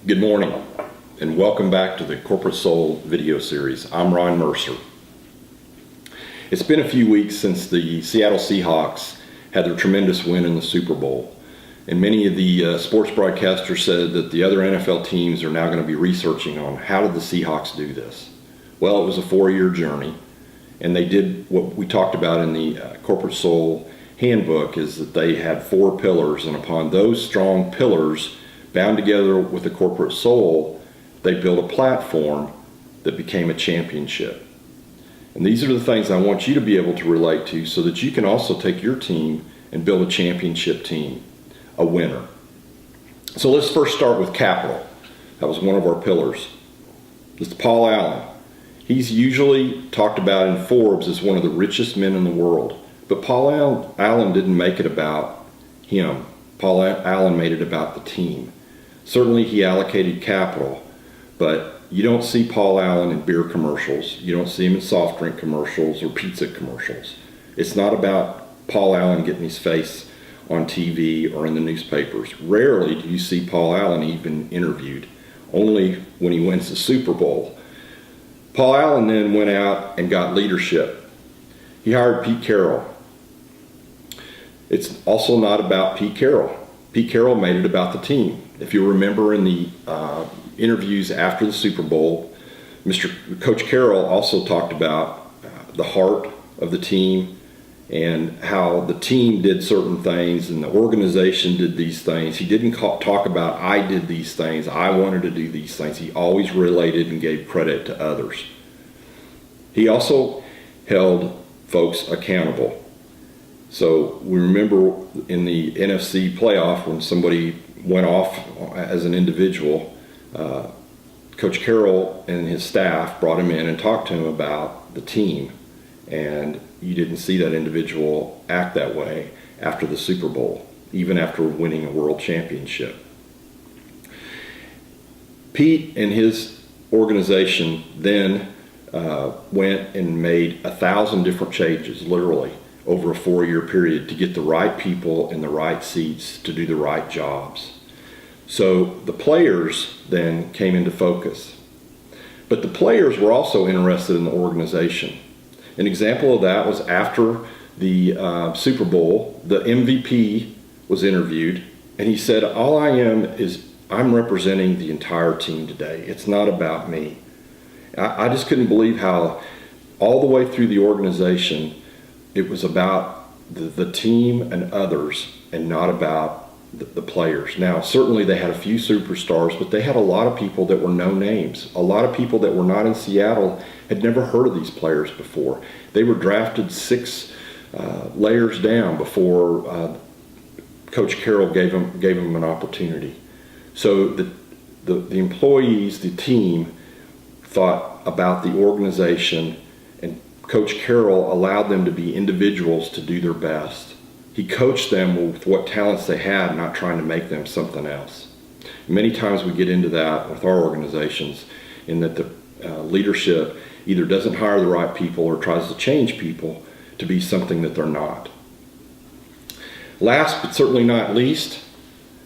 Good morning, and welcome back to the Corporate Soul video series. I'm Ron Mercer. It's been a few weeks since the Seattle Seahawks had their tremendous win in the Super Bowl, and many of the sports broadcasters said that the other NFL teams are now going to be researching on how did the Seahawks do this. Well, it was a 4-year journey, and they did what we talked about in the Corporate Soul Handbook, is that they had 4 pillars, and upon those strong pillars bound together with the corporate soul, they built a platform that became a championship. And these are the things I want you to be able to relate to so that you can also take your team and build a championship team, a winner. So let's first start with capital. That was one of our pillars. It's Paul Allen. He's usually talked about in Forbes as one of the richest men in the world. But Paul Allen didn't make it about him. Paul Allen made it about the team. Certainly he allocated capital, but you don't see Paul Allen in beer commercials. You don't see him in soft drink commercials or pizza commercials. It's not about Paul Allen getting his face on TV or in the newspapers. Rarely do you see Paul Allen even interviewed, only when he wins the Super Bowl. Paul Allen then went out and got leadership. He hired Pete Carroll. It's also not about Pete Carroll. Pete Carroll made it about the team. If you remember in the interviews after the Super Bowl, Coach Carroll also talked about the heart of the team and how the team did certain things and the organization did these things. He didn't talk about, I did these things, I wanted to do these things. He always related and gave credit to others. He also held folks accountable. So we remember in the NFC playoff when somebody went off as an individual, Coach Carroll and his staff brought him in and talked to him about the team. And you didn't see that individual act that way after the Super Bowl, even after winning a world championship. Pete and his organization then went and made 1,000 different changes, literally, over a 4-year period to get the right people in the right seats to do the right jobs. So the players then came into focus. But the players were also interested in the organization. An example of that was after the Super Bowl, the MVP was interviewed, and he said, all I am is I'm representing the entire team today. It's not about me. I just couldn't believe how all the way through the organization, it was about the team and others and not about the players. Now, certainly they had a few superstars, but they had a lot of people that were no names. A lot of people that were not in Seattle had never heard of these players before. They were drafted 6 layers down before Coach Carroll gave them an opportunity. So the employees, the team, thought about the organization, and Coach Carroll allowed them to be individuals to do their best. He coached them with what talents they had, not trying to make them something else. Many times we get into that with our organizations, in that the leadership either doesn't hire the right people or tries to change people to be something that they're not. Last but certainly not least,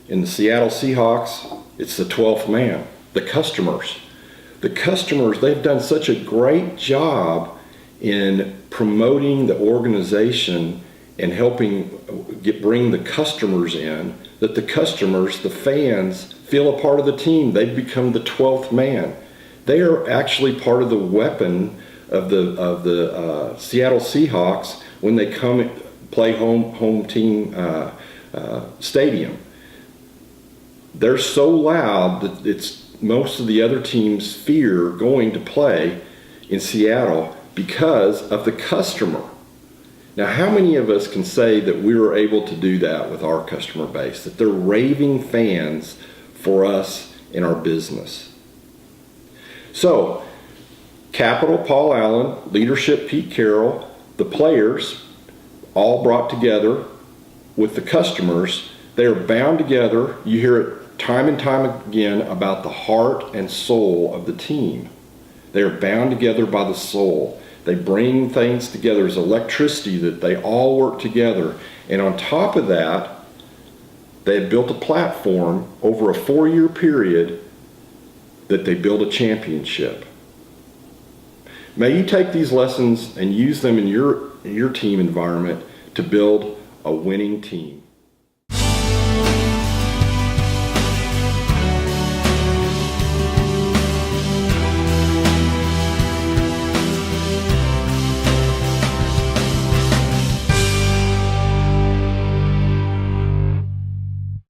in the Seattle Seahawks, it's the 12th man, the customers. The customers, they've done such a great job in promoting the organization and helping bring the customers in, that the customers, the fans, feel a part of the team. They've become the 12th man. They are actually part of the weapon of the Seattle Seahawks when they come play home team stadium. They're so loud that it's most of the other teams fear going to play in Seattle because of the customer. Now, how many of us can say that we were able to do that with our customer base, that they're raving fans for us in our business? So, capital, Paul Allen, leadership, Pete Carroll, the players, all brought together with the customers. They are bound together. You hear it time and time again about the heart and soul of the team. They are bound together by the soul. They bring things together as electricity, that they all work together. And on top of that, they had built a platform over a 4-year period that they build a championship. May you take these lessons and use them in your team environment to build a winning team.